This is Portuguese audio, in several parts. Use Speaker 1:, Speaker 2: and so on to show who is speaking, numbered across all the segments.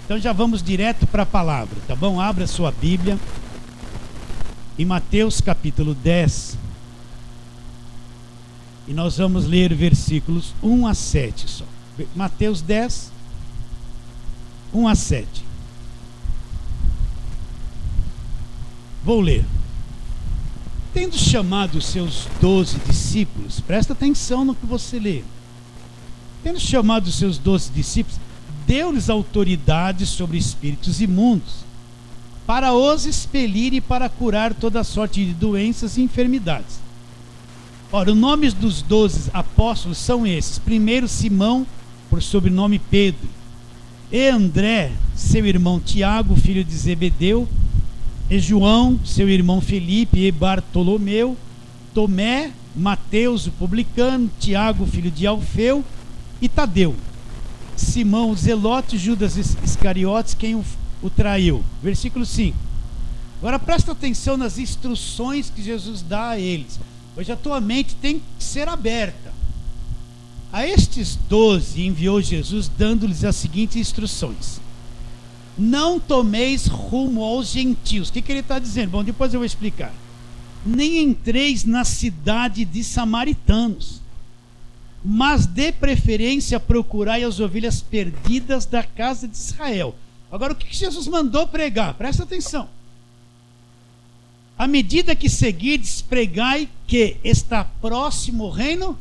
Speaker 1: Então já vamos direto para a palavra, tá bom? Abra a sua Bíblia em Mateus capítulo 10. E nós vamos ler versículos 1 a 7 só. Mateus 10, 1 a 7. Vou ler. Tendo chamado os seus 12 discípulos, presta atenção no que você lê. Tendo chamado os seus 12 discípulos, deu-lhes autoridade sobre espíritos imundos, para os expelir e para curar toda sorte de doenças e enfermidades. Ora, os nomes dos 12 apóstolos são esses: primeiro Simão, por sobrenome Pedro, e André, seu irmão Tiago, filho de Zebedeu, e João, seu irmão Felipe, e Bartolomeu, Tomé, Mateus, o publicano, Tiago, filho de Alfeu, e Tadeu, Simão, o zelote, Judas Iscariotes, quem o traiu. Versículo 5. Agora presta atenção nas instruções que Jesus dá a eles. Hoje a tua mente tem que ser aberta. A estes 12 enviou Jesus, dando-lhes as seguintes instruções: não tomeis rumo aos gentios. O que ele está dizendo? Bom, depois eu vou explicar. Nem entreis na cidade de samaritanos, mas de preferência procurai as ovelhas perdidas da casa de Israel. Agora, o que Jesus mandou pregar? Presta atenção. À medida que seguirdes, pregai que está próximo o reino.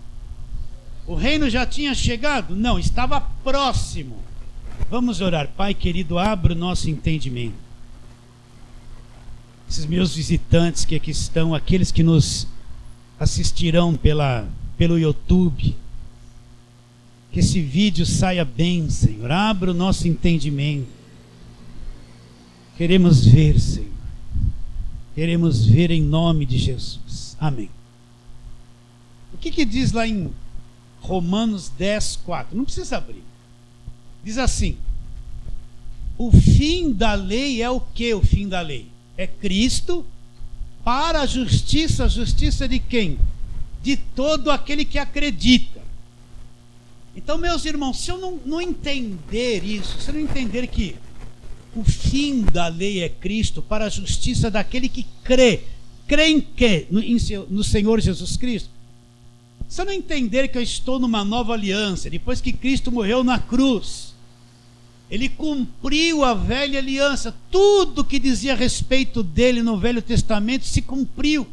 Speaker 1: O reino já tinha chegado? Não, estava próximo. Vamos orar. Pai querido, abra o nosso entendimento. Esses meus visitantes que aqui estão, aqueles que nos assistirão pelo YouTube, que esse vídeo saia bem, Senhor. Abra o nosso entendimento. Queremos ver, Senhor. Queremos ver em nome de Jesus. Amém. O que diz lá em Romanos 10, 4? Não precisa abrir. Diz assim: o fim da lei é o que? O fim da lei é Cristo para a justiça. A justiça de quem? De todo aquele que acredita. Então, meus irmãos, se eu não entender isso, se eu não entender que o fim da lei é Cristo para a justiça daquele que crê em quê? No Senhor Jesus Cristo. Se eu não entender que eu estou numa nova aliança, depois que Cristo morreu na cruz, Ele cumpriu a velha aliança, tudo que dizia a respeito dele no Velho Testamento se cumpriu.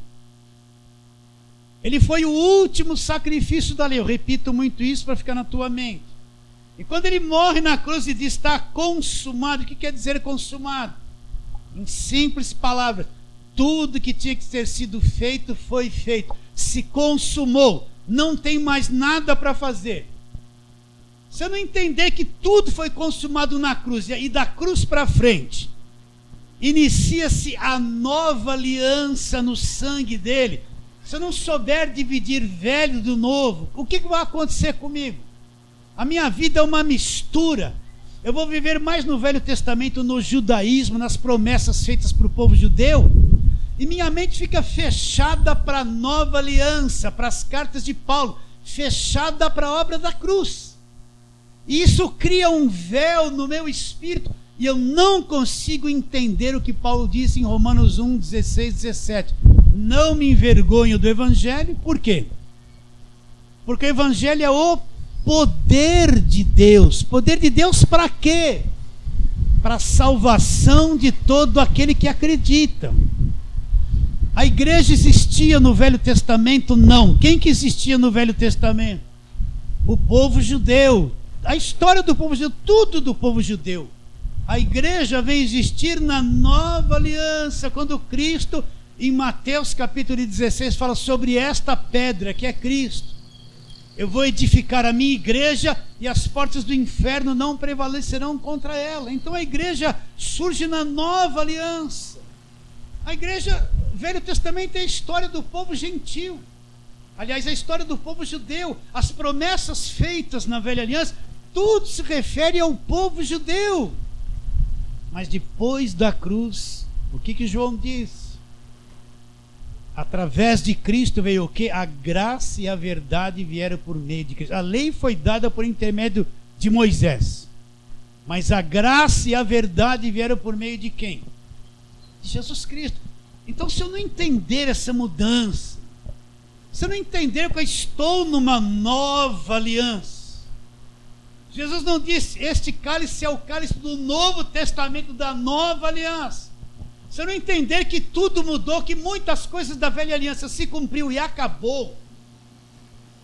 Speaker 1: Ele foi o último sacrifício da lei. Eu repito muito isso para ficar na tua mente. E quando ele morre na cruz e diz: está consumado, o que quer dizer consumado? Em simples palavras, tudo que tinha que ter sido feito foi feito, se consumou, não tem mais nada para fazer. Se eu não entender que tudo foi consumado na cruz, e da cruz para frente inicia-se a nova aliança no sangue dele, se eu não souber dividir velho do novo, o que vai acontecer comigo? A minha vida é uma mistura. Eu vou viver mais no Velho Testamento, no judaísmo, nas promessas feitas para o povo judeu, e minha mente fica fechada para a nova aliança, para as cartas de Paulo, fechada para a obra da cruz. E isso cria um véu no meu espírito, e eu não consigo entender o que Paulo disse em Romanos 1, 16, 17. Não me envergonho do Evangelho. Por quê? Porque o Evangelho é o poder de Deus. Poder de Deus para quê? Para a salvação de todo aquele que acredita. A igreja existia no Velho Testamento? Não. Quem que existia no Velho Testamento? O povo judeu. A história do povo judeu, tudo do povo judeu. A igreja veio existir na nova aliança, quando Cristo, em Mateus capítulo 16, fala sobre esta pedra que é Cristo. Eu vou edificar a minha igreja e as portas do inferno não prevalecerão contra ela. Então a igreja surge na nova aliança. A igreja, Velho Testamento, é a história do povo gentil. Aliás, a história do povo judeu. As promessas feitas na velha aliança, tudo se refere ao povo judeu. Mas depois da cruz, o que João diz? Através de Cristo veio o quê? A graça e a verdade vieram por meio de Cristo. A lei foi dada por intermédio de Moisés. Mas a graça e a verdade vieram por meio de quem? De Jesus Cristo. Então, se eu não entender essa mudança, se eu não entender que eu estou numa nova aliança, Jesus não disse, este cálice é o cálice do Novo Testamento, da nova aliança. Se eu não entender que tudo mudou, que muitas coisas da velha aliança se cumpriu e acabou,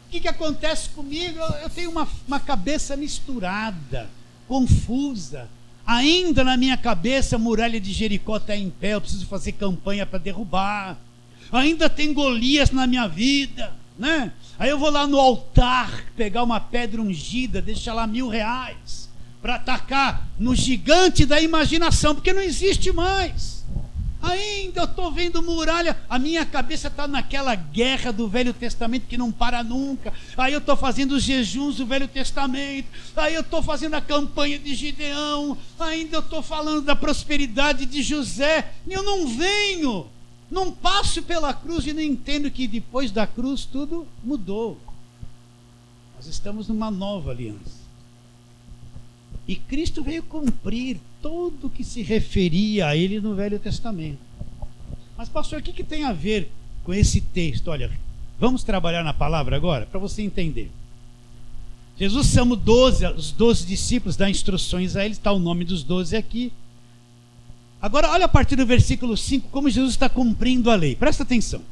Speaker 1: o que acontece comigo? Eu tenho uma cabeça misturada, confusa. Ainda na minha cabeça a muralha de Jericó está em pé, eu preciso fazer campanha para derrubar. Ainda tem Golias na minha vida, né? Aí eu vou lá no altar, pegar uma pedra ungida, deixar lá R$1.000, para atacar no gigante da imaginação, porque não existe mais. Ainda eu estou vendo muralha, a minha cabeça está naquela guerra do Velho Testamento que não para nunca. Aí eu estou fazendo os jejuns do Velho Testamento, aí eu estou fazendo a campanha de Gideão, ainda eu estou falando da prosperidade de José, e eu não passo pela cruz e não entendo que depois da cruz tudo mudou. Nós estamos numa nova aliança. E Cristo veio cumprir tudo o que se referia a Ele no Velho Testamento. Mas, pastor, o que tem a ver com esse texto? Olha, vamos trabalhar na palavra agora, para você entender. Jesus chama os 12 discípulos, dá instruções a eles, está o nome dos 12 aqui. Agora, olha a partir do versículo 5, como Jesus está cumprindo a lei. Presta atenção.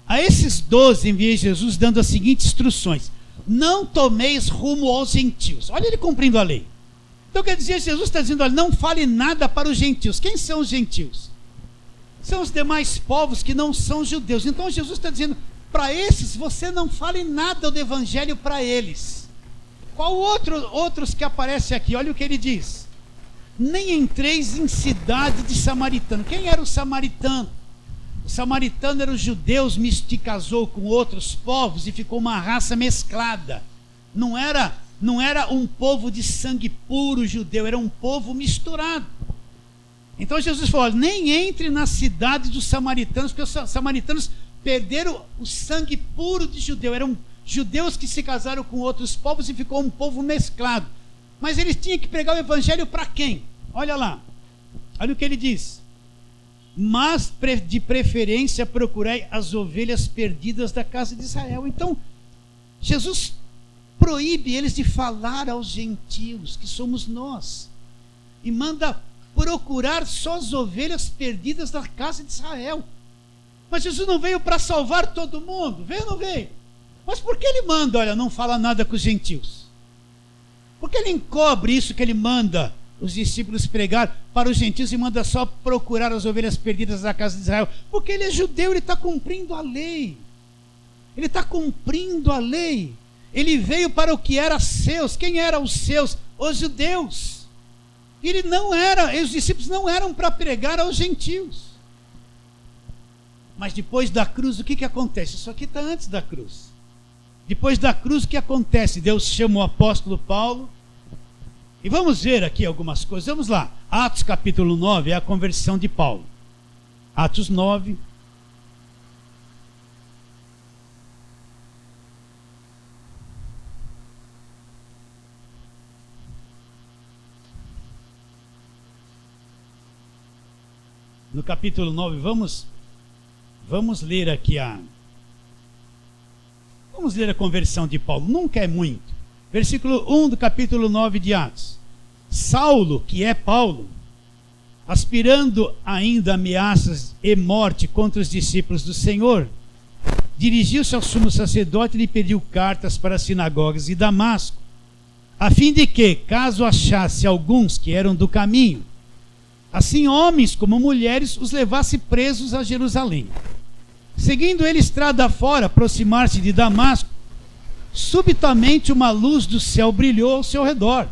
Speaker 1: A esses 12 enviei Jesus dando as seguintes instruções: não tomeis rumo aos gentios. Olha ele cumprindo a lei. Então quer dizer, Jesus está dizendo, olha, não fale nada para os gentios. Quem são os gentios? São os demais povos que não são judeus. Então Jesus está dizendo, para esses você não fale nada do evangelho para eles. Qual outros que aparecem aqui? Olha o que ele diz: nem entreis em cidade de samaritano. Quem era o samaritano? O samaritano era os judeus, se casou com outros povos e ficou uma raça mesclada. Não era um povo de sangue puro judeu, era um povo misturado. Então Jesus falou, nem entre na cidade dos samaritanos, porque os samaritanos perderam o sangue puro de judeu. Eram judeus que se casaram com outros povos e ficou um povo mesclado. Mas eles tinham que pregar o evangelho para quem? Olha lá, olha o que ele diz: mas de preferência procurai as ovelhas perdidas da casa de Israel. Então Jesus proíbe eles de falar aos gentios, que somos nós, e manda procurar só as ovelhas perdidas da casa de Israel. Mas Jesus não veio para salvar todo mundo, veio ou não veio? Mas por que ele manda, olha, não fala nada com os gentios? Por que ele encobre isso que ele manda os discípulos pregar para os gentios e manda só procurar as ovelhas perdidas da casa de Israel? Porque ele é judeu, ele está cumprindo a lei. Ele está cumprindo a lei. Ele veio para o que era seus. Quem eram os seus? Os judeus. Os discípulos não eram para pregar aos gentios. Mas depois da cruz, o que acontece? Isso aqui está antes da cruz. Depois da cruz, o que acontece? Deus chama o apóstolo Paulo. E vamos ver aqui algumas coisas. Vamos lá. Atos capítulo 9 é a conversão de Paulo. Atos 9. No capítulo 9, vamos ler aqui vamos ler a conversão de Paulo. Nunca é muito. Versículo 1 do capítulo 9 de Atos. Saulo, que é Paulo, aspirando ainda ameaças e morte contra os discípulos do Senhor, dirigiu-se ao sumo sacerdote e lhe pediu cartas para as sinagogas de Damasco, a fim de que, caso achasse alguns que eram do caminho, assim homens como mulheres, os levasse presos a Jerusalém. Seguindo ele estrada fora, aproximar-se de Damasco, subitamente uma luz do céu brilhou ao seu redor.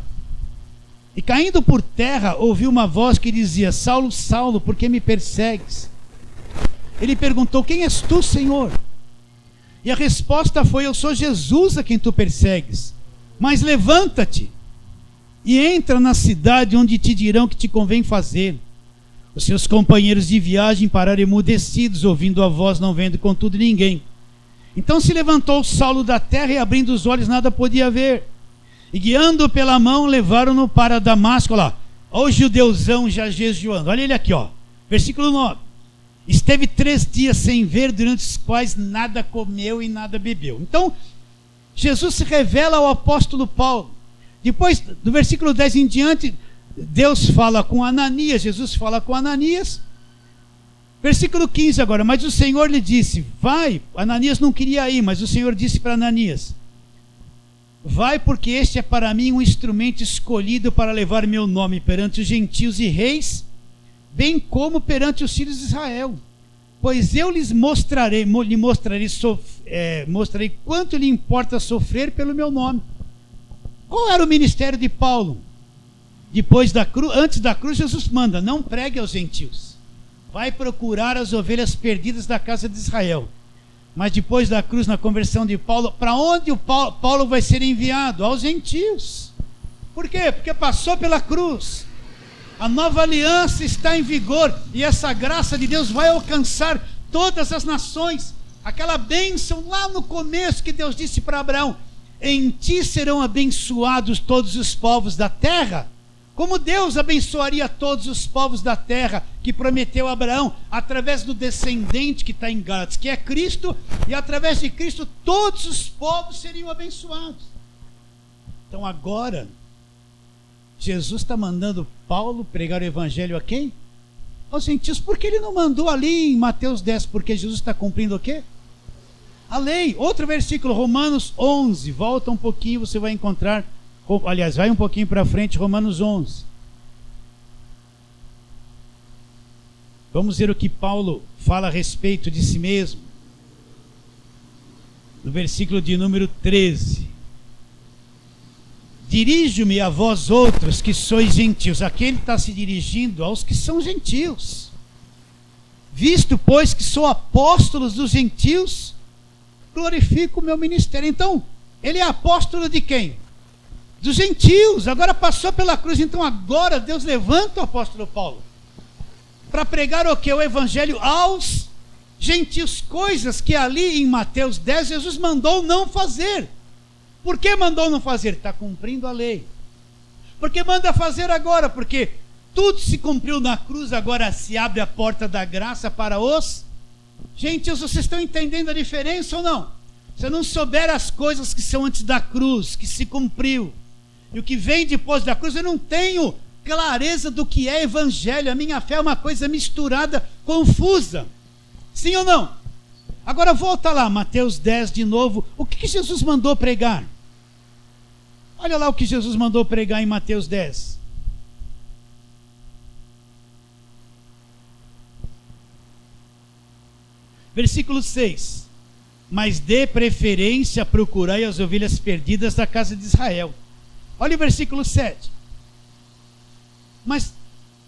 Speaker 1: E caindo por terra, ouviu uma voz que dizia: Saulo, Saulo, por que me persegues? Ele perguntou: quem és tu, Senhor? E a resposta foi: eu sou Jesus a quem tu persegues. Mas levanta-te e entra na cidade, onde te dirão o que te convém fazer. Os seus companheiros de viagem pararam emudecidos, ouvindo a voz, não vendo contudo ninguém. Então se levantou Saulo da terra e, abrindo os olhos, nada podia ver. E guiando pela mão, levaram-no para Damasco. Olha lá, olha o judeuzão já jejuando. Olha ele aqui, ó. Versículo 9. Esteve 3 dias sem ver, durante os quais nada comeu e nada bebeu. Então, Jesus se revela ao apóstolo Paulo. Depois, do versículo 10 em diante, Deus fala com Ananias, Jesus fala com Ananias. Versículo 15 agora, mas o Senhor lhe disse, vai. Ananias não queria ir, mas o Senhor disse para Ananias, vai, porque este é para mim um instrumento escolhido para levar meu nome perante os gentios e reis, bem como perante os filhos de Israel. Pois eu mostrarei quanto lhe importa sofrer pelo meu nome. Qual era o ministério de Paulo? Antes da cruz, Jesus manda, não pregue aos gentios. Vai procurar as ovelhas perdidas da casa de Israel. Mas depois da cruz, na conversão de Paulo, para onde Paulo vai ser enviado? Aos gentios. Por quê? Porque passou pela cruz. A nova aliança está em vigor e essa graça de Deus vai alcançar todas as nações. Aquela bênção lá no começo que Deus disse para Abraão, em ti serão abençoados todos os povos da terra. Como Deus abençoaria todos os povos da terra que prometeu a Abraão, através do descendente que está em Gálatas, que é Cristo, e através de Cristo todos os povos seriam abençoados. Então agora, Jesus está mandando Paulo pregar o evangelho a quem? Aos gentios. Por que ele não mandou ali em Mateus 10? Porque Jesus está cumprindo o quê? A lei. Outro versículo, Romanos 11. Volta um pouquinho, você vai encontrar. Aliás, vai um pouquinho para frente, Romanos 11. Vamos ver o que Paulo fala a respeito de si mesmo. No versículo de número 13. Dirijo-me a vós outros que sois gentios. Aqui ele está se dirigindo aos que são gentios. Visto, pois, que sou apóstolo dos gentios, glorifico o meu ministério. Então, ele é apóstolo de quem? Dos gentios. Agora passou pela cruz, então agora Deus levanta o apóstolo Paulo para pregar o que? O evangelho aos gentios, coisas que ali em Mateus 10 Jesus mandou não fazer. Por que mandou não fazer? Está cumprindo a lei. Por que manda fazer agora? Porque tudo se cumpriu na cruz, agora se abre a porta da graça para os gentios. Vocês estão entendendo a diferença ou não? Se eu não souber as coisas que são antes da cruz, que se cumpriu, e o que vem depois da cruz, eu não tenho clareza do que é evangelho. A minha fé é uma coisa misturada, confusa. Sim ou não? Agora volta lá, Mateus 10 de novo. O que Jesus mandou pregar? Olha lá o que Jesus mandou pregar em Mateus 10. Versículo 6. Mas dê preferência a procurar as ovelhas perdidas da casa de Israel. Olha o versículo 7. Mas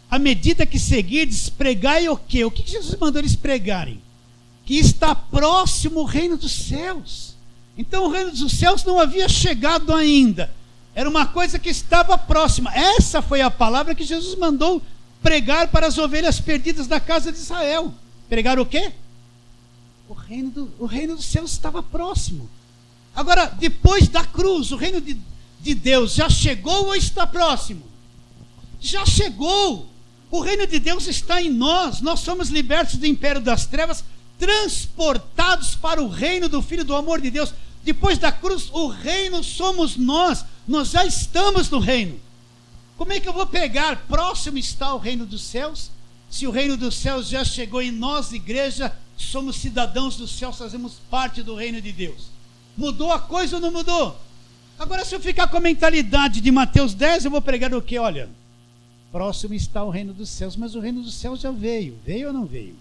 Speaker 1: à medida que seguirdes, pregai o quê? O que Jesus mandou eles pregarem? Que está próximo o reino dos céus. Então o reino dos céus não havia chegado ainda. Era uma coisa que estava próxima. Essa foi a palavra que Jesus mandou pregar para as ovelhas perdidas da casa de Israel. Pregar o quê? O reino dos céus estava próximo. Agora, depois da cruz, o reino de Deus já chegou ou está próximo? Já chegou. O reino de Deus está em nós. Nós somos libertos do império das trevas, transportados para o reino do Filho do amor de Deus. Depois da cruz, o reino somos nós. Nós já estamos no reino. Como é que eu vou pegar? Próximo está o reino dos céus. Se o reino dos céus já chegou e nós, igreja, somos cidadãos dos céus, fazemos parte do reino de Deus. Mudou a coisa ou não mudou? Agora, se eu ficar com a mentalidade de Mateus 10, eu vou pregar o quê? Olha, próximo está o reino dos céus, mas o reino dos céus já veio. Veio ou não veio?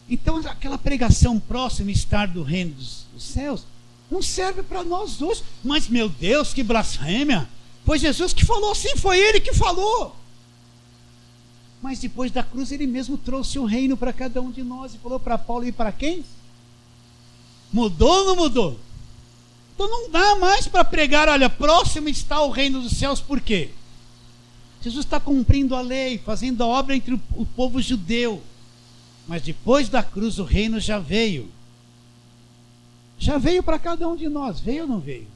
Speaker 1: Então, aquela pregação próxima estar do reino dos céus não serve para nós hoje. Mas, meu Deus, que blasfêmia! Foi Jesus que falou, sim, foi Ele que falou. Mas depois da cruz, Ele mesmo trouxe o reino para cada um de nós e falou para Paulo e para quem? Mudou ou não mudou? Então não dá mais para pregar, olha, próximo está o reino dos céus. Por quê? Jesus está cumprindo a lei, fazendo a obra entre o povo judeu. Mas depois da cruz o reino já veio. Já veio para cada um de nós. Veio ou não veio?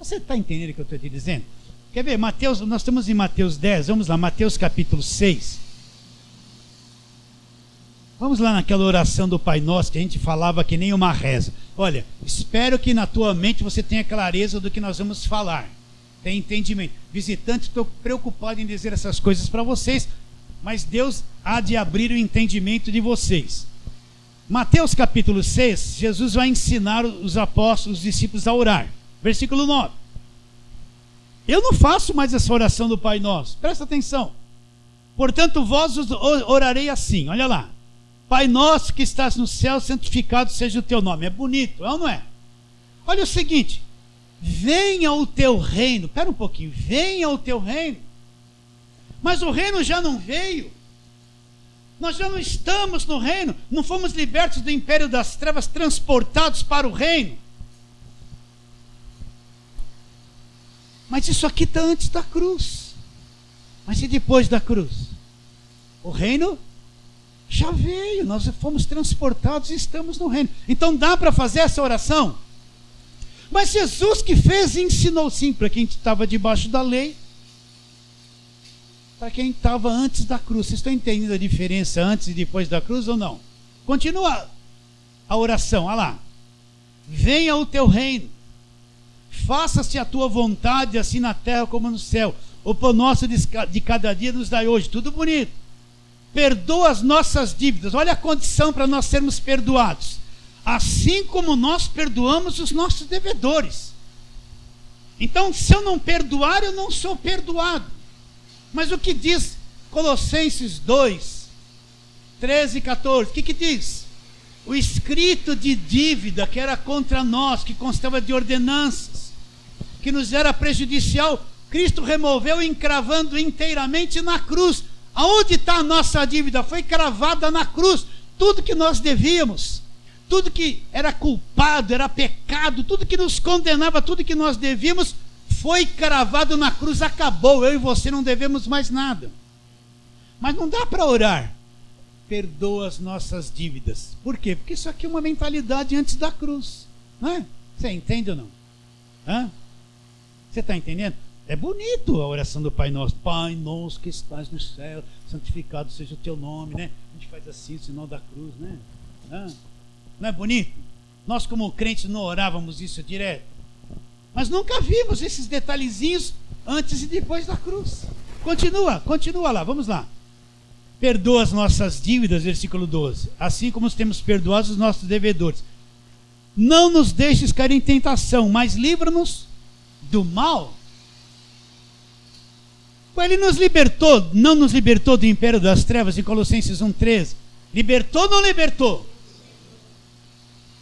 Speaker 1: Você está entendendo o que eu estou te dizendo? Quer ver? Mateus, nós estamos em Mateus 10, vamos lá, Mateus capítulo 6. Vamos lá naquela oração do Pai Nosso que a gente falava que nem uma reza. Olha, espero que na tua mente você tenha clareza do que nós vamos falar. Tem entendimento. Visitante, estou preocupado em dizer essas coisas para vocês, mas Deus há de abrir o entendimento de vocês. Mateus capítulo 6, Jesus vai ensinar os apóstolos, os discípulos a orar. Versículo 9. Eu não faço mais essa oração do Pai Nosso. Presta atenção. Portanto, vós orarei assim. Olha lá. Pai nosso que estás no céu, santificado seja o teu nome. É bonito, é ou não é? Olha o seguinte. Venha o teu reino. Espera um pouquinho. Venha o teu reino. Mas o reino já não veio. Nós já não estamos no reino. Não fomos libertos do império das trevas, transportados para o reino. Mas isso aqui está antes da cruz. Mas e depois da cruz? O reino já veio, nós fomos transportados e estamos no reino. Então dá para fazer essa oração? Mas Jesus que fez e ensinou sim, para quem estava debaixo da lei, para quem estava antes da cruz. Vocês estão entendendo a diferença antes e depois da cruz ou não? Continua a oração, olha lá. Venha o teu reino. Faça-se a tua vontade, assim na terra como no céu. O pão nosso de cada dia nos dai hoje. Tudo bonito. Perdoa as nossas dívidas. Olha a condição para nós sermos perdoados. Assim como nós perdoamos os nossos devedores. Então, se eu não perdoar, eu não sou perdoado. Mas o que diz Colossenses 2, 13 e 14? O que diz? O escrito de dívida que era contra nós, que constava de ordenanças, que nos era prejudicial, Cristo removeu, encravando inteiramente na cruz. Aonde está a nossa dívida? Foi cravada na cruz. Tudo que nós devíamos, tudo que era culpado, era pecado, tudo que nos condenava, tudo que nós devíamos, foi cravado na cruz. Acabou, eu e você não devemos mais nada. Mas não dá para orar. Perdoa as nossas dívidas. Por quê? Porque isso aqui é uma mentalidade antes da cruz. Não é? Você entende ou não? Hã? Você está entendendo? É bonito a oração do Pai Nosso. Pai Nosso que estás no céu, santificado seja o teu nome, né? A gente faz assim, o sinal da cruz, né? Não é bonito? Nós como crentes não orávamos isso direto. Mas nunca vimos esses detalhezinhos antes e depois da cruz. Continua lá, vamos lá. Perdoa as nossas dívidas, versículo 12. Assim como temos perdoado os nossos devedores. Não nos deixes cair em tentação, mas livra-nos do mal. Ele nos libertou, não nos libertou do império das trevas, em Colossenses 1,13. Libertou ou não libertou?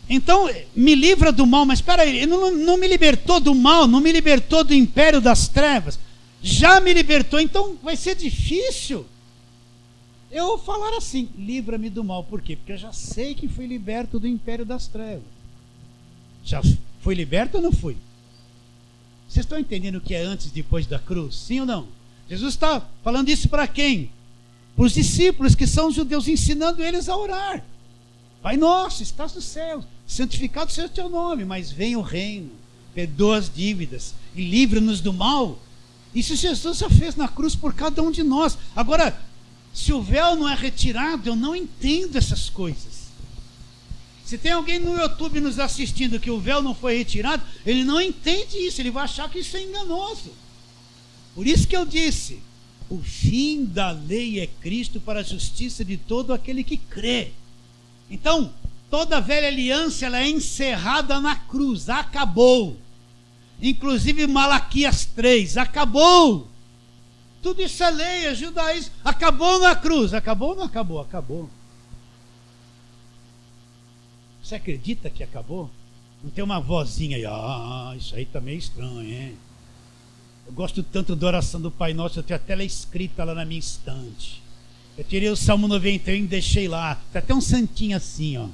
Speaker 1: Então, me livra do mal, mas espera aí, ele não me libertou do mal, não me libertou do império das trevas, já me libertou, então vai ser difícil eu vou falar assim, livra-me do mal. Por quê? Porque eu já sei que fui liberto do império das trevas. Já fui liberto ou não fui? Vocês estão entendendo o que é antes e depois da cruz? Sim ou não? Jesus está falando isso para quem? Para os discípulos que são judeus, ensinando eles a orar. Pai nosso, estás no céu, santificado seja o teu nome, mas venha o reino, perdoa as dívidas e livra-nos do mal. Isso Jesus já fez na cruz por cada um de nós. Agora, se o véu não é retirado, eu não entendo essas coisas. Se tem alguém no YouTube nos assistindo que o véu não foi retirado, ele não entende isso, ele vai achar que isso é enganoso. Por isso que eu disse, o fim da lei é Cristo para a justiça de todo aquele que crê. Então, toda a velha aliança ela é encerrada na cruz, acabou. Inclusive Malaquias 3, acabou. Tudo isso é lei, é judaísmo, acabou na cruz. Acabou ou não acabou? Acabou. Você acredita que acabou? Não tem uma vozinha aí, isso aí tá meio estranho, hein? Eu gosto tanto da oração do Pai Nosso, eu tenho até ela escrita lá na minha estante. Eu tirei o Salmo 91 e deixei lá. Tem até um santinho assim, ó.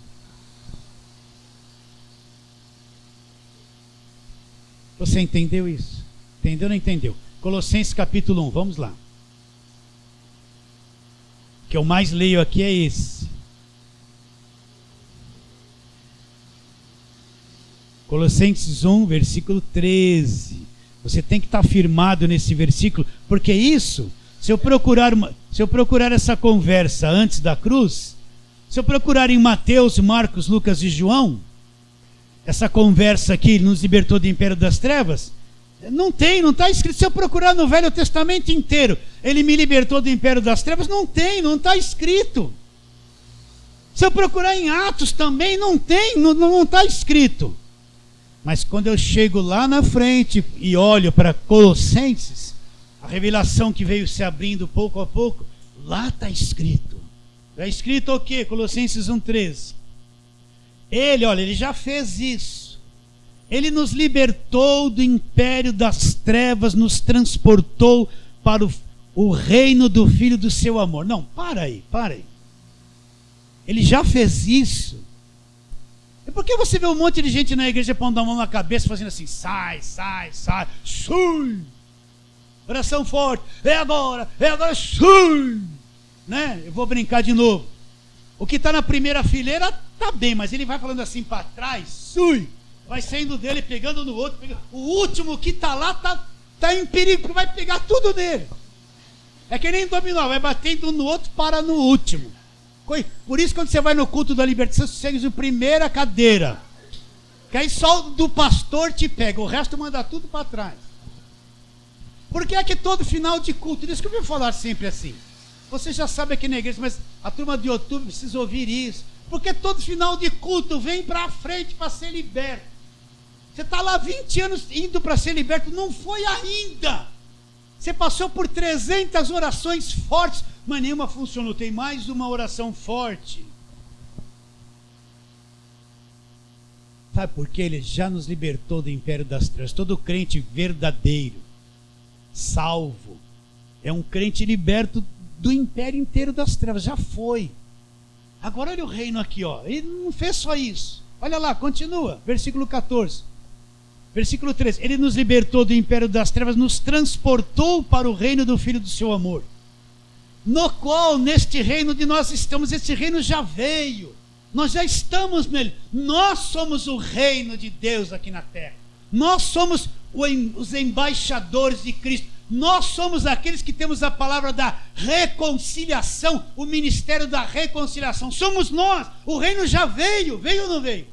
Speaker 1: Você entendeu isso? Entendeu ou não entendeu? Colossenses capítulo 1, vamos lá. O que eu mais leio aqui é esse. Colossenses 1, versículo 13. Você tem que estar firmado nesse versículo, porque isso, se eu procurar essa conversa antes da cruz, se eu procurar em Mateus, Marcos, Lucas e João, essa conversa aqui, ele nos libertou do império das trevas, não está escrito. Se eu procurar no Velho Testamento inteiro, ele me libertou do império das trevas, não está escrito. Se eu procurar em Atos também, não está escrito. Mas quando eu chego lá na frente e olho para Colossenses, a revelação que veio se abrindo pouco a pouco, lá está escrito. Está escrito o quê? Colossenses 1,13. Ele já fez isso. Ele nos libertou do império das trevas, nos transportou para o reino do Filho do seu amor. Não, para aí. Ele já fez isso. E por que você vê um monte de gente na igreja pondo a mão na cabeça, fazendo assim, sai, sui. Oração forte, é agora, sui. Né? Eu vou brincar de novo. O que está na primeira fileira está bem, mas ele vai falando assim para trás, sui. Vai saindo dele, pegando no outro. O último que está lá está em perigo, porque vai pegar tudo nele. É que nem dominó, vai batendo um no outro, para no último. Por isso, quando você vai no culto da libertação, você segue a primeira cadeira. Que aí só do pastor te pega, o resto manda tudo para trás. Porque é que todo final de culto, isso que eu vou falar sempre assim. Você já sabe aqui na igreja, mas a turma de outubro precisa ouvir isso. Porque todo final de culto vem para frente para ser liberto. Você está lá 20 anos indo para ser liberto, não foi ainda. Você passou por 300 orações fortes, mas nenhuma funcionou. Tem mais uma oração forte. Sabe por quê? Ele já nos libertou do império das trevas. Todo crente verdadeiro, salvo, é um crente liberto do império inteiro das trevas. Já foi. Agora olha o reino aqui, ó. Ele não fez só isso. Olha lá, continua. Versículo 14. Versículo 13. Ele nos libertou do império das trevas, nos transportou para o reino do Filho do seu amor. No qual, neste reino de nós estamos, esse reino já veio. Nós já estamos nele. Nós somos o reino de Deus aqui na terra. Nós somos os embaixadores de Cristo. Nós somos aqueles que temos a palavra da reconciliação, o ministério da reconciliação. Somos nós. O reino já veio. Veio ou não veio?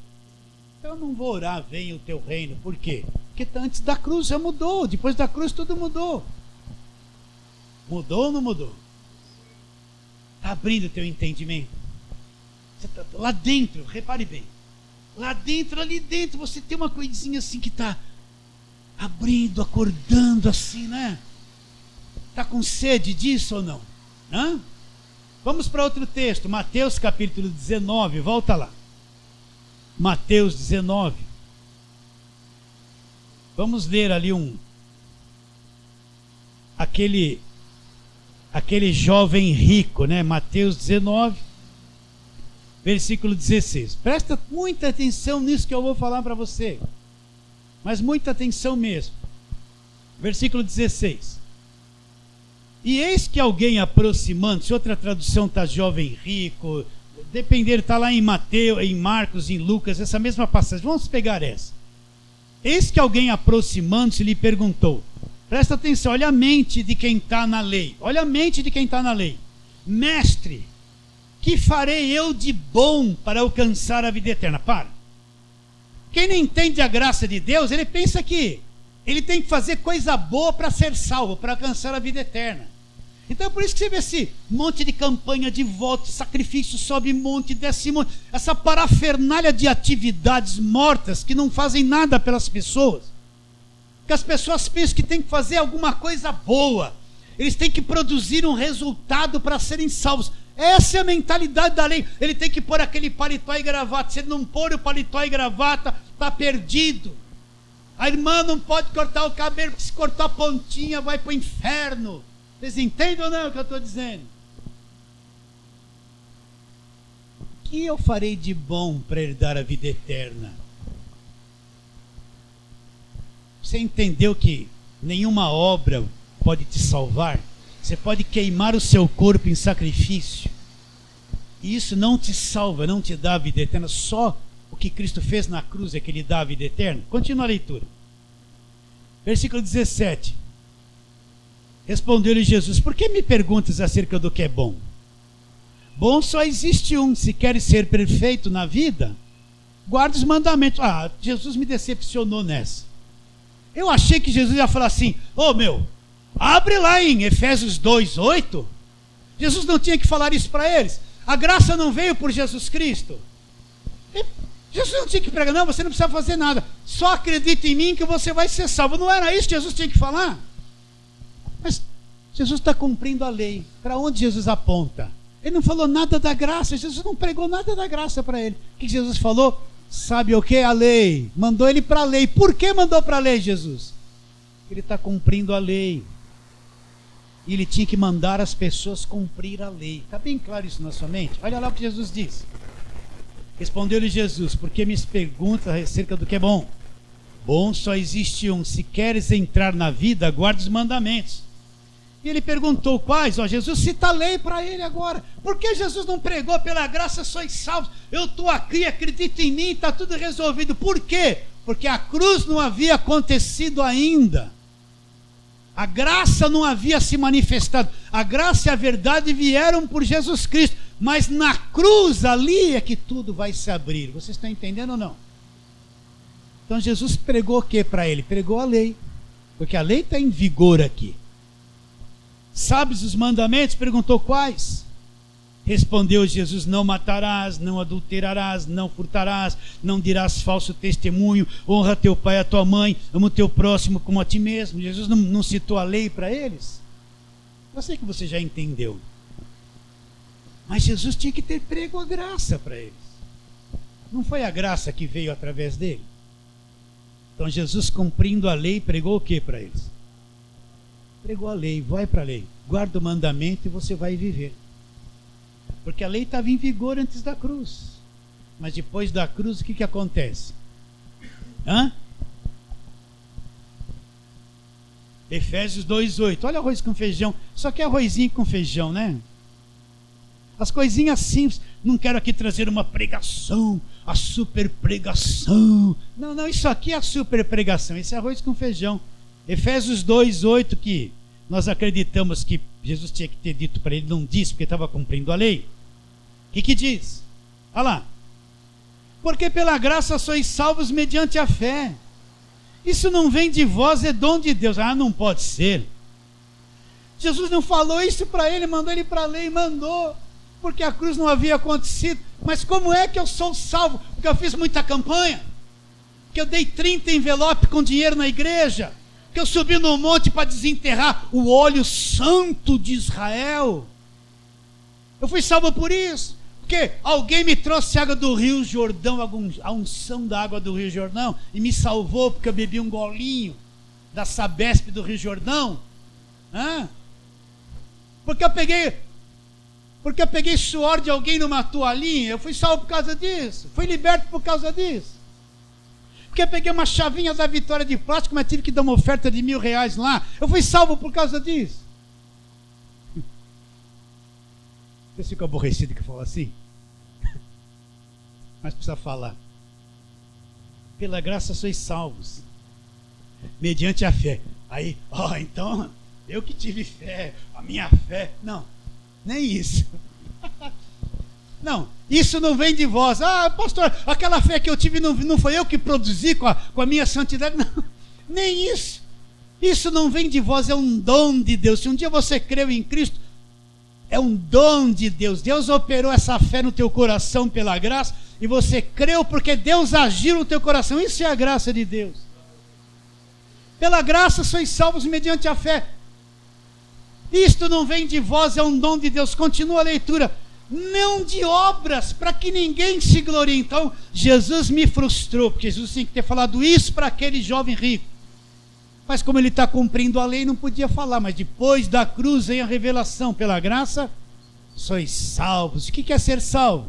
Speaker 1: Eu não vou orar, venha o teu reino. Por quê? Porque antes da cruz já mudou. Depois da cruz tudo mudou. Mudou ou não mudou? Está abrindo o teu entendimento. Você tá lá dentro, repare bem. Lá dentro, ali dentro, você tem uma coisinha assim que está abrindo, acordando assim, né? Está com sede disso ou não? Hã? Vamos para outro texto. Mateus capítulo 19, volta lá. Mateus 19. Vamos ler ali aquele jovem rico, né? Mateus 19, versículo 16. Presta muita atenção nisso que eu vou falar para você. Mas muita atenção mesmo. Versículo 16. E eis que alguém aproximando-se, outra tradução está jovem rico, depender, está lá em Mateus, em Marcos, em Lucas, essa mesma passagem. Vamos pegar essa. Eis que alguém aproximando-se lhe perguntou. Presta atenção, olha a mente de quem está na lei. Olha a mente de quem está na lei. Mestre, que farei eu de bom para alcançar a vida eterna? Para. Quem não entende a graça de Deus, ele pensa que ele tem que fazer coisa boa para ser salvo, para alcançar a vida eterna. Então é por isso que você vê esse monte de campanha de voto, sacrifício, sobe monte, desce monte, essa parafernália de atividades mortas que não fazem nada pelas pessoas. Porque as pessoas pensam que tem que fazer alguma coisa boa, eles têm que produzir um resultado para serem salvos. Essa é a mentalidade da lei. Ele tem que pôr aquele paletó e gravata. Se ele não pôr o paletó e gravata, está perdido. A irmã não pode cortar o cabelo, porque se cortar a pontinha vai para o inferno. Vocês entendem ou não o que eu estou dizendo? O que eu farei de bom para herdar a vida eterna? Você entendeu que nenhuma obra pode te salvar? Você pode queimar o seu corpo em sacrifício, e isso não te salva, não te dá a vida eterna. Só o que Cristo fez na cruz é que Ele dá a vida eterna? Continua a leitura. Versículo 17. Respondeu-lhe Jesus: por que me perguntas acerca do que é bom? Bom só existe um. Se queres ser perfeito na vida, guarda os mandamentos. Jesus me decepcionou nessa. Eu achei que Jesus ia falar assim: abre lá em Efésios 2:8. Jesus não tinha que falar isso para eles. A graça não veio por Jesus Cristo. Jesus não tinha que pregar: não, você não precisa fazer nada, só acredita em mim que você vai ser salvo. Não era isso que Jesus tinha que falar? Mas Jesus está cumprindo a lei. Para onde Jesus aponta? Ele não falou nada da graça. Jesus não pregou nada da graça para ele. O que Jesus falou? Sabe o que? A lei. Mandou ele para a lei. Por que mandou para a lei, Jesus? Ele está cumprindo a lei. E ele tinha que mandar as pessoas cumprir a lei. Está bem claro isso na sua mente? Olha lá o que Jesus disse. Respondeu-lhe Jesus: por que me perguntas acerca do que é bom? Bom só existe um. Se queres entrar na vida, guarda os mandamentos. E ele perguntou quais? Jesus cita a lei para ele agora. Por que Jesus não pregou pela graça sois salvos? Eu estou aqui, acredito em mim, está tudo resolvido. Por quê? Porque a cruz não havia acontecido ainda. A graça não havia se manifestado. A graça e a verdade vieram por Jesus Cristo. Mas na cruz ali é que tudo vai se abrir. Vocês estão entendendo ou não? Então Jesus pregou o que para ele? Pregou a lei. Porque a lei está em vigor aqui. Sabes os mandamentos? Perguntou quais? Respondeu Jesus: não matarás, não adulterarás, não furtarás, não dirás falso testemunho, honra teu pai e a tua mãe, ama o teu próximo como a ti mesmo. Jesus não citou a lei para eles? Eu sei que você já entendeu. Mas Jesus tinha que ter prego a graça para eles. Não foi a graça que veio através dele? Então Jesus, cumprindo a lei, pregou o que para eles? Pregou a lei. Vai para a lei, guarda o mandamento e você vai viver. Porque a lei estava em vigor antes da cruz. Mas depois da cruz, o que acontece? Efésios 2:8. Olha arroz com feijão. Só que é arrozinho com feijão, né? As coisinhas simples. Não quero aqui trazer uma pregação, a super pregação. Não, isso aqui é a super pregação. Esse é arroz com feijão. Efésios 2:8, que nós acreditamos que Jesus tinha que ter dito para ele, não disse porque estava cumprindo a lei. O que diz? Olha lá. Porque pela graça sois salvos mediante a fé. Isso não vem de vós, é dom de Deus. Não pode ser. Jesus não falou isso para ele, mandou ele para a lei, mandou. Porque a cruz não havia acontecido. Mas como é que eu sou salvo? Porque eu fiz muita campanha. Porque eu dei 30 envelopes com dinheiro na igreja. Que eu subi no monte para desenterrar o óleo santo de Israel. Eu fui salvo por isso. Porque alguém me trouxe água do Rio Jordão, a unção da água do Rio Jordão, e me salvou porque eu bebi um golinho da Sabesp do Rio Jordão. Porque eu peguei suor de alguém numa toalhinha, eu fui salvo por causa disso. Fui liberto por causa disso. Porque eu peguei uma chavinha da Vitória de plástico, mas tive que dar uma oferta de R$1.000 lá. Eu fui salvo por causa disso. Você fica aborrecido que fala assim? Mas precisa falar. Pela graça sois salvos, mediante a fé. Aí, então, eu que tive fé, a minha fé. Não, nem isso. Não, isso não vem de vós. Pastor, aquela fé que eu tive não foi eu que produzi com a minha santidade. Não, nem isso. Isso não vem de vós, é um dom de Deus. Se um dia você creu em Cristo, é um dom de Deus. Deus operou essa fé no teu coração pela graça, e você creu porque Deus agiu no teu coração. Isso é a graça de Deus. Pela graça sois salvos mediante a fé. Isto não vem de vós, é um dom de Deus. Continua a leitura. Não de obras, para que ninguém se glorie. Então, Jesus me frustrou, porque Jesus tinha que ter falado isso para aquele jovem rico. Mas como ele está cumprindo a lei, não podia falar. Mas depois da cruz vem a revelação. Pela graça, sois salvos. O que é ser salvo?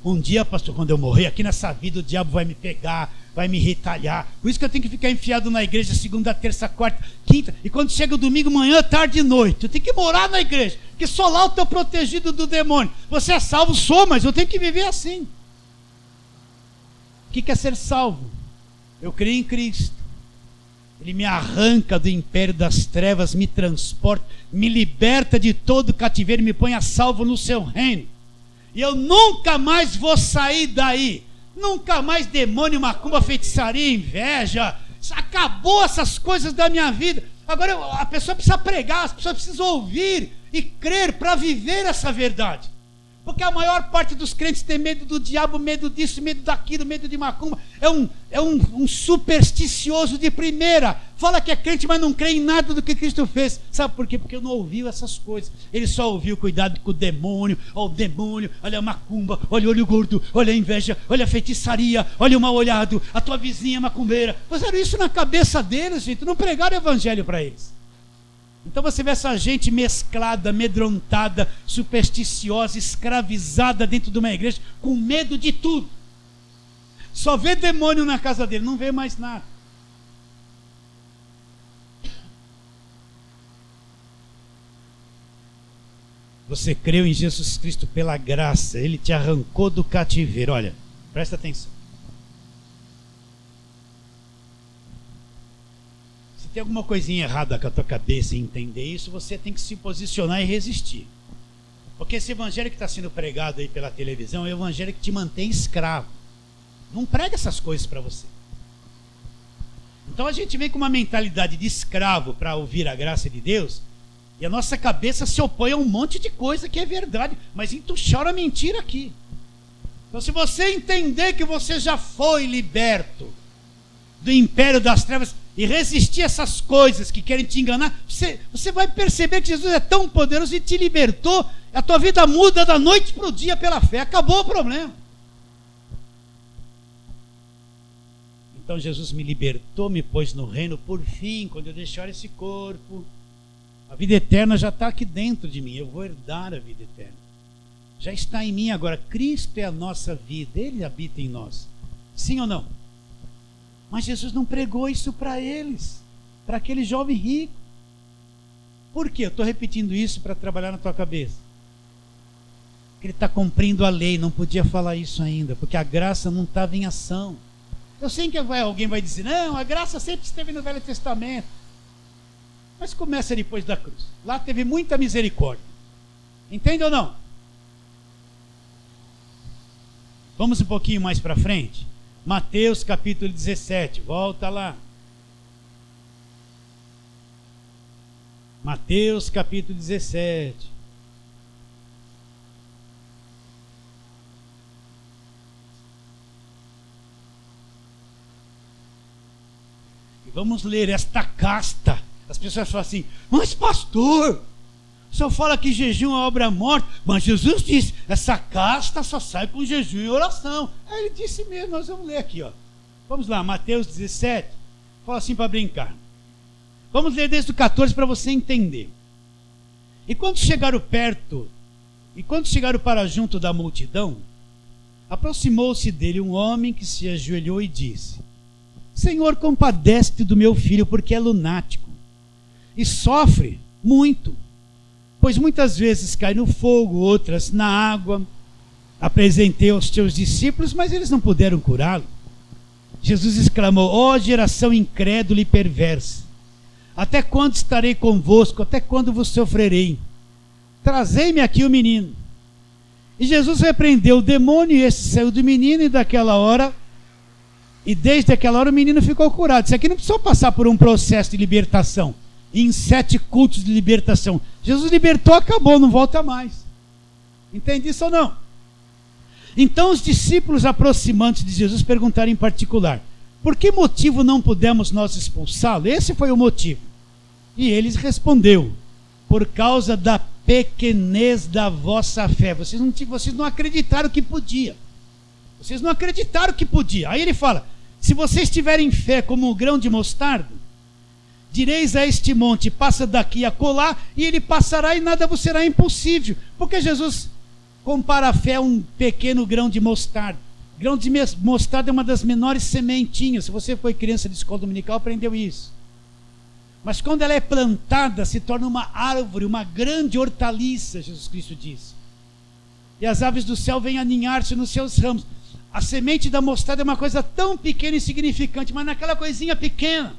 Speaker 1: Um dia, pastor, quando eu morrer aqui nessa vida, o diabo vai me pegar, vai me retalhar. Por isso que eu tenho que ficar enfiado na igreja segunda, terça, quarta, quinta. E quando chega o domingo, manhã, tarde e noite. Eu tenho que morar na igreja, porque só lá eu estou protegido do demônio. Você é salvo, sou, mas eu tenho que viver assim. que é ser salvo? Eu creio em Cristo. Ele me arranca do império das trevas, me transporta, me liberta de todo cativeiro, me põe a salvo no seu reino. E eu nunca mais vou sair daí. Nunca mais demônio, macumba, feitiçaria, inveja. Acabou essas coisas da minha vida. Agora a pessoa precisa pregar, as pessoas precisam ouvir e crer para viver essa verdade. Porque a maior parte dos crentes tem medo do diabo, medo disso, medo daquilo, medo de macumba. É um supersticioso de primeira. Fala que é crente, mas não crê em nada do que Cristo fez. Sabe por quê? Porque não ouviu essas coisas. Ele só ouviu cuidado com o demônio. Olha o demônio, olha a macumba, olha o olho gordo, olha a inveja, olha a feitiçaria, olha o mal olhado, a tua vizinha macumbeira. Fizeram isso na cabeça deles, gente. Não pregaram o evangelho para eles. Então você vê essa gente mesclada, amedrontada, supersticiosa, escravizada dentro de uma igreja, com medo de tudo. Só vê demônio na casa dele, não vê mais nada. Você creu em Jesus Cristo pela graça, Ele te arrancou do cativeiro. Olha, presta atenção. Tem alguma coisinha errada com a tua cabeça em entender isso, você tem que se posicionar e resistir. Porque esse evangelho que está sendo pregado aí pela televisão é o evangelho que te mantém escravo. Não prega essas coisas para você. Então a gente vem com uma mentalidade de escravo para ouvir a graça de Deus, e a nossa cabeça se opõe a um monte de coisa que é verdade, mas tu chora mentira aqui. Então se você entender que você já foi liberto do império das trevas, e resistir a essas coisas que querem te enganar, você vai perceber que Jesus é tão poderoso e te libertou. A tua vida muda da noite para o dia pela fé. Acabou o problema. Então Jesus me libertou, me pôs no reino. Por fim, quando eu deixar esse corpo, a vida eterna já está aqui dentro de mim. Eu vou herdar a vida eterna. Já está em mim agora. Cristo é a nossa vida. Ele habita em nós. Sim ou não? Mas Jesus não pregou isso para eles, para aquele jovem rico. Por quê? Eu estou repetindo isso para trabalhar na tua cabeça. Porque ele está cumprindo a lei, não podia falar isso ainda, porque a graça não estava em ação. Eu sei que alguém vai dizer, não, a graça sempre esteve no Velho Testamento. Mas começa depois da cruz. Lá teve muita misericórdia. Entende ou não? Vamos um pouquinho mais para frente. Mateus capítulo 17, volta lá. Mateus capítulo 17. E vamos ler esta casta. As pessoas falam assim, mas pastor, o senhor fala que jejum é obra morta, mas Jesus disse, essa casta só sai com jejum e oração. Aí ele disse mesmo, nós vamos ler aqui, ó. Vamos lá, Mateus 17, fala assim para brincar. Vamos ler desde o 14 para você entender. E quando chegaram para junto da multidão, aproximou-se dele um homem que se ajoelhou e disse, Senhor, compadece-te do meu filho, porque é lunático e sofre muito. Pois muitas vezes cai no fogo, outras na água. Apresentei aos teus discípulos, mas eles não puderam curá-lo. Jesus exclamou, ó geração incrédula e perversa, até quando estarei convosco, até quando vos sofrerei? Trazei-me aqui o menino. E Jesus repreendeu o demônio, e esse saiu do menino, e desde aquela hora o menino ficou curado. Isso aqui não precisou passar por um processo de libertação. Em 7 cultos de libertação. Jesus libertou, acabou, não volta mais. Entende isso ou não? Então os discípulos, aproximando-se de Jesus, perguntaram em particular, por que motivo não pudemos nós expulsá-lo? Esse foi o motivo. E eles respondeu, por causa da pequenez da vossa fé. Vocês não acreditaram que podia. Vocês não acreditaram que podia. Aí ele fala, se vocês tiverem fé como um grão de mostarda, direis a este monte, passa daqui a colar, e ele passará e nada vos será impossível. Porque Jesus compara a fé a um pequeno grão de mostarda. Grão de mostarda é uma das menores sementinhas. Se você foi criança de escola dominical, aprendeu isso. Mas quando ela é plantada, se torna uma árvore, uma grande hortaliça, Jesus Cristo disse. E as aves do céu vêm aninhar-se nos seus ramos. A semente da mostarda é uma coisa tão pequena e insignificante, mas naquela coisinha pequena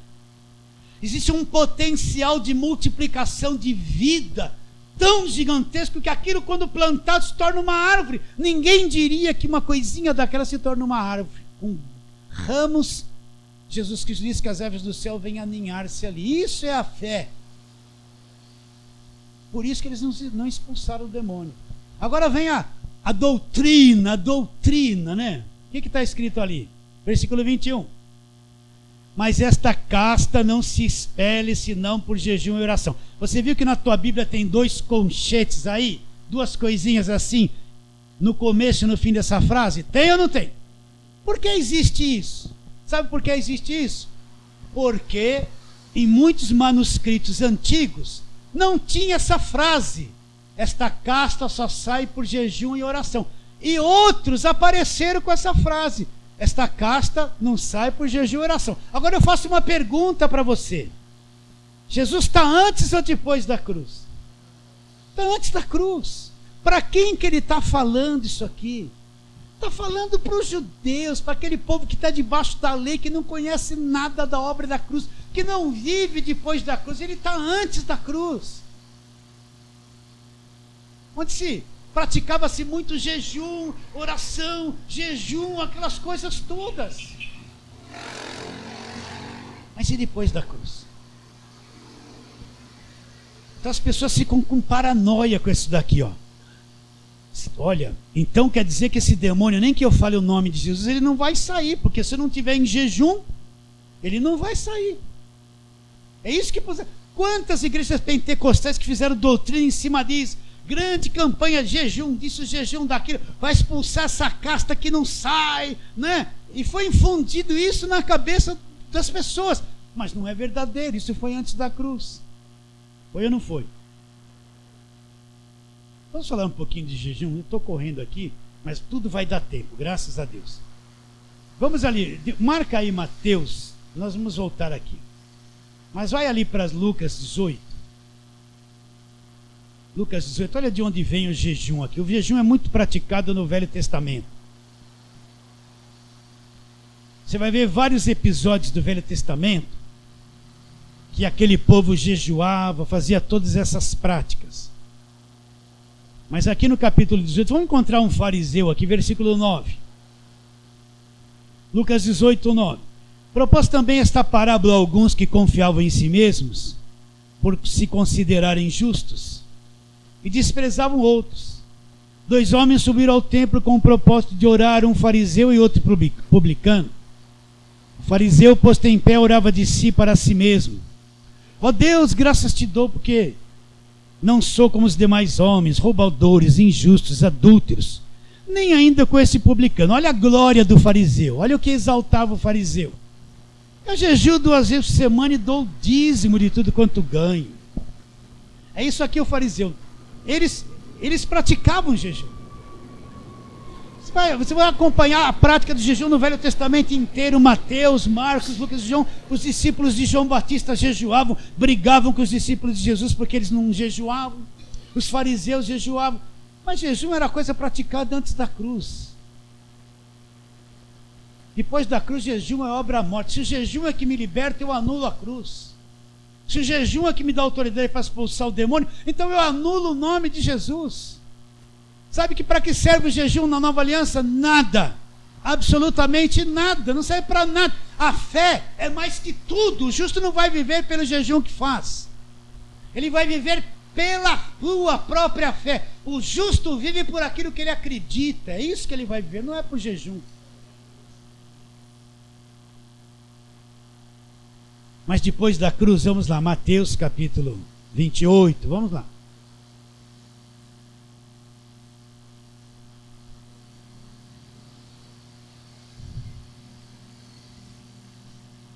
Speaker 1: existe um potencial de multiplicação de vida tão gigantesco que aquilo, quando plantado, se torna uma árvore. Ninguém diria que uma coisinha daquela se torna uma árvore com ramos. Jesus Cristo disse que as aves do céu vêm aninhar-se ali. Isso é a fé. Por isso que eles não expulsaram o demônio. Agora vem a doutrina, né? O que está escrito ali? Versículo 21. Mas esta casta não se expele senão por jejum e oração. Você viu que na tua Bíblia tem 2 colchetes aí? 2 coisinhas assim, no começo e no fim dessa frase? Tem ou não tem? Por que existe isso? Sabe por que existe isso? Porque em muitos manuscritos antigos não tinha essa frase. Esta casta só sai por jejum e oração. E outros apareceram com essa frase. Esta casta não sai por jejum e oração. Agora eu faço uma pergunta para você. Jesus está antes ou depois da cruz? Está antes da cruz. Para quem que ele está falando isso aqui? Está falando para os judeus, para aquele povo que está debaixo da lei, que não conhece nada da obra da cruz, que não vive depois da cruz. Ele está antes da cruz. Onde se praticava-se muito jejum, oração, aquelas coisas todas. Mas e depois da cruz? Então as pessoas ficam com paranoia com isso daqui, ó. Olha, então quer dizer que esse demônio, nem que eu fale o nome de Jesus, ele não vai sair, porque se não tiver em jejum, ele não vai sair. É isso que... Quantas igrejas pentecostais que fizeram doutrina em cima disso? Grande campanha de jejum, disso, jejum daquilo, vai expulsar essa casta que não sai, né? E foi infundido isso na cabeça das pessoas. Mas não é verdadeiro, isso foi antes da cruz. Foi ou não foi? Vamos falar um pouquinho de jejum? Eu estou correndo aqui, mas tudo vai dar tempo, graças a Deus. Vamos ali, marca aí Mateus, nós vamos voltar aqui. Mas vai ali para Lucas 18. Lucas 18, olha de onde vem o jejum aqui. O jejum é muito praticado no Velho Testamento. Você vai ver vários episódios do Velho Testamento que aquele povo jejuava, fazia todas essas práticas. Mas aqui no capítulo 18, vamos encontrar um fariseu aqui, versículo 9. Lucas 18, 9. Propôs também esta parábola a alguns que confiavam em si mesmos, por se considerarem justos, e desprezavam outros. 2 homens subiram ao templo com o propósito de orar, um fariseu e outro publicano. O fariseu, posto em pé, orava de si para si mesmo: ó Deus, graças te dou, porque não sou como os demais homens, roubadores, injustos, adúlteros, nem ainda com esse publicano. Olha a glória do fariseu, olha o que exaltava o fariseu. Eu jejuo 2 vezes por semana e dou o dízimo de tudo quanto ganho. É isso aqui o fariseu. Eles praticavam jejum. Você vai acompanhar a prática do jejum no Velho Testamento inteiro. Mateus, Marcos, Lucas e João. Os discípulos de João Batista jejuavam, brigavam com os discípulos de Jesus porque eles não jejuavam. Os fariseus jejuavam. Mas jejum era coisa praticada antes da cruz. Depois da cruz, jejum é obra morta. Se o jejum é que me liberta, eu anulo a cruz. Se o jejum é que me dá autoridade para expulsar o demônio, então eu anulo o nome de Jesus. Sabe que para que serve o jejum na nova aliança? Nada. Absolutamente nada. Não serve para nada. A fé é mais que tudo. O justo não vai viver pelo jejum que faz. Ele vai viver pela sua própria fé. O justo vive por aquilo que ele acredita. É isso que ele vai viver, não é por jejum. Mas depois da cruz, vamos lá, Mateus capítulo 28, vamos lá.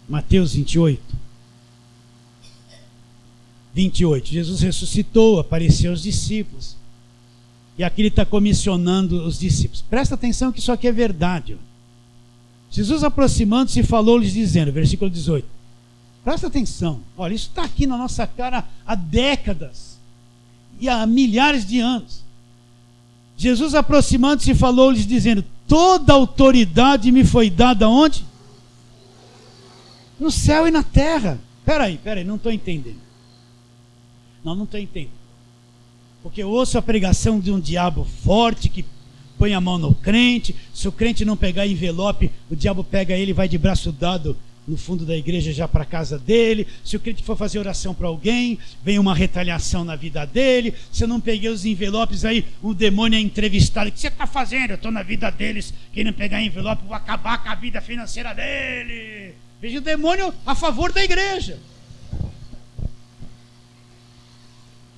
Speaker 1: Mateus 28. 28, Jesus ressuscitou, apareceu aos discípulos. E aqui ele está comissionando os discípulos. Presta atenção que isso aqui é verdade. Jesus aproximando-se falou-lhes dizendo, versículo 18. Presta atenção, olha, isso está aqui na nossa cara há décadas e há milhares de anos. Jesus aproximando-se falou-lhes dizendo: toda autoridade me foi dada onde? No céu e na terra. Peraí, não estou entendendo. Não estou entendendo. Porque eu ouço a pregação de um diabo forte que põe a mão no crente. Se o crente não pegar envelope, o diabo pega ele e vai de braço dado no fundo da igreja já para a casa dele. Se o crente for fazer oração para alguém, vem uma retaliação na vida dele. Se eu não peguei os envelopes, aí o demônio é entrevistado. O que você está fazendo? Eu estou na vida deles. Quem não pegar envelope, vou acabar com a vida financeira dele. Veja o demônio a favor da igreja.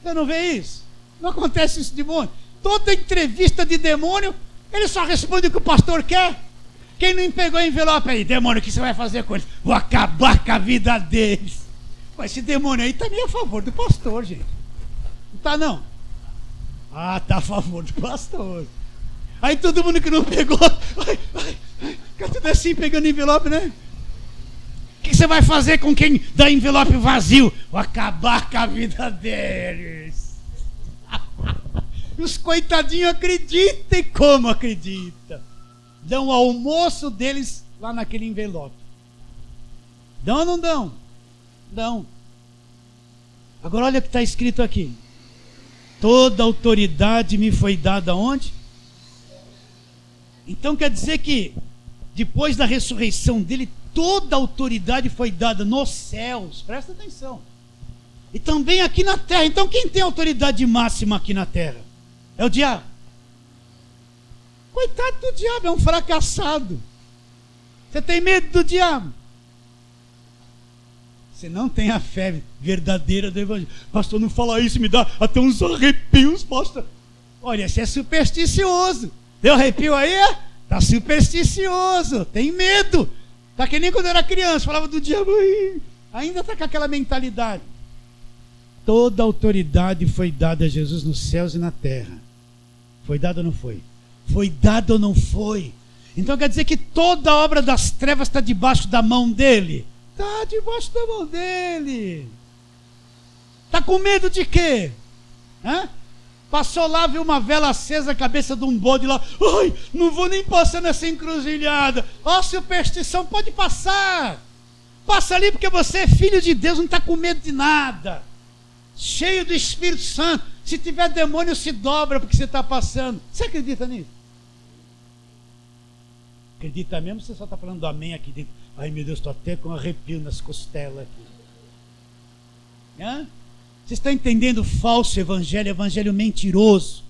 Speaker 1: Você não vê isso? Não acontece isso, demônio. Toda entrevista de demônio, ele só responde o que o pastor quer. Quem não pegou o envelope aí, demônio, o que você vai fazer com eles? Vou acabar com a vida deles. Mas esse demônio aí está meio a favor do pastor, gente. Não está, não? Ah, está a favor do pastor. Aí todo mundo que não pegou, fica tudo assim pegando envelope, né? O que você vai fazer com quem dá envelope vazio? Vou acabar com a vida deles. Os coitadinhos acreditam, e como acreditam? Dão o almoço deles lá naquele envelope. Dão ou não dão? Dão. Agora olha o que está escrito aqui. Toda autoridade me foi dada onde? Então quer dizer que depois da ressurreição dele, toda autoridade foi dada nos céus. Presta atenção. E também aqui na terra. Então quem tem autoridade máxima aqui na terra? É o diabo. Coitado do diabo, é um fracassado. Você tem medo do diabo? Você não tem a fé verdadeira do evangelho. Pastor, não fala isso, me dá até uns arrepios, pastor. Olha, você é supersticioso. Deu arrepio aí? Está supersticioso, tem medo. Está que nem quando eu era criança, falava do diabo aí. Ainda está com aquela mentalidade. Toda autoridade foi dada a Jesus nos céus e na terra. Foi dada ou não foi? Foi dado ou não foi? Então quer dizer que toda a obra das trevas está debaixo da mão dele? Está debaixo da mão dele. Está com medo de quê? Hã? Passou lá, viu uma vela acesa, a cabeça de um bode lá. Ai, não vou nem passar nessa encruzilhada. Ó, superstição, pode passar. Passa ali porque você é filho de Deus, não está com medo de nada. Cheio do Espírito Santo. Se tiver demônio, se dobra porque você está passando. Você acredita nisso? Acredita mesmo? Você só está falando do amém aqui dentro. Ai meu Deus, estou até com arrepio nas costelas aqui. Hã? Você está entendendo o falso evangelho, evangelho mentiroso?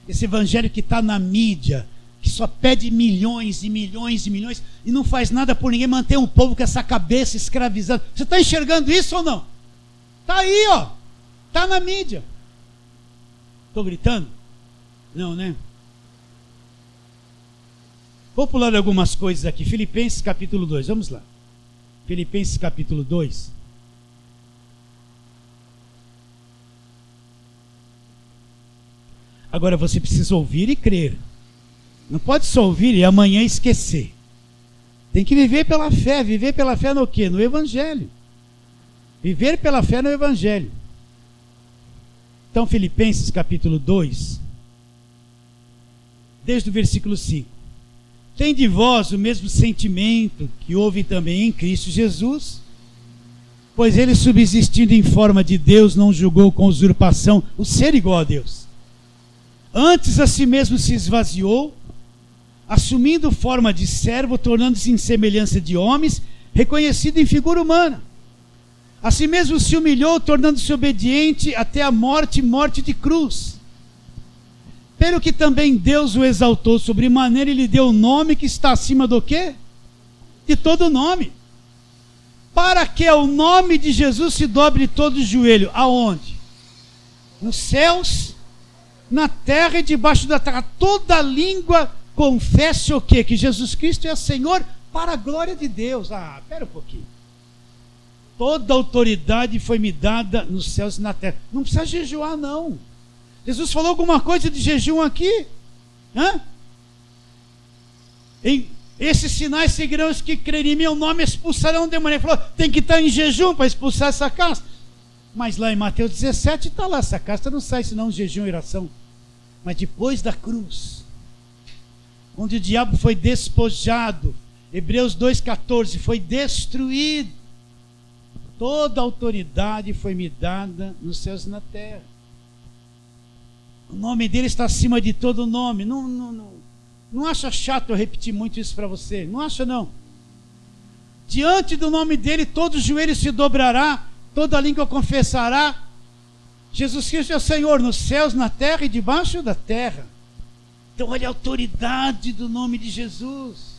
Speaker 1: Esse evangelho que está na mídia, que só pede milhões e milhões e milhões e não faz nada por ninguém, mantém o povo com essa cabeça escravizada. Você está enxergando isso ou não? Está aí, ó. Está na mídia. Estou gritando? Não, né? Vou pular algumas coisas aqui. Filipenses capítulo 2, vamos lá. Filipenses capítulo 2. Agora você precisa ouvir e crer. Não pode só ouvir e amanhã esquecer. Tem que viver pela fé. Viver pela fé no quê? No Evangelho. Viver pela fé no Evangelho. Então, Filipenses capítulo 2, desde o versículo 5. Tem de vós o mesmo sentimento que houve também em Cristo Jesus, pois ele, subsistindo em forma de Deus, não julgou com usurpação o ser igual a Deus. Antes a si mesmo se esvaziou, assumindo forma de servo, tornando-se em semelhança de homens, reconhecido em figura humana. A si mesmo se humilhou, tornando-se obediente até a morte, morte de cruz. Pelo que também Deus o exaltou sobremaneira e lhe deu o nome que está acima do quê? De todo nome. Para que ao nome de Jesus se dobre todo o joelho. Aonde? Nos céus, na terra e debaixo da terra. Toda língua confesse o quê? Que Jesus Cristo é Senhor para a glória de Deus. Ah, espera um pouquinho. Toda autoridade foi me dada nos céus e na terra. Não precisa jejuar, não. Jesus falou alguma coisa de jejum aqui? Hã? Esses sinais seguirão os que crerem em meu nome, expulsarão o demônio. Ele falou, tem que estar em jejum para expulsar essa casta. Mas lá em Mateus 17 está lá, essa casta não sai senão jejum e oração. Mas depois da cruz, onde o diabo foi despojado. Hebreus 2,14, foi destruído. Toda autoridade foi me dada nos céus e na terra. O nome dele está acima de todo nome. Não acha chato eu repetir muito isso para você? Não acha não? Diante do nome dele, todo joelho se dobrará, toda língua confessará. Jesus Cristo é o Senhor nos céus, na terra e debaixo da terra. Então olha a autoridade do nome de Jesus.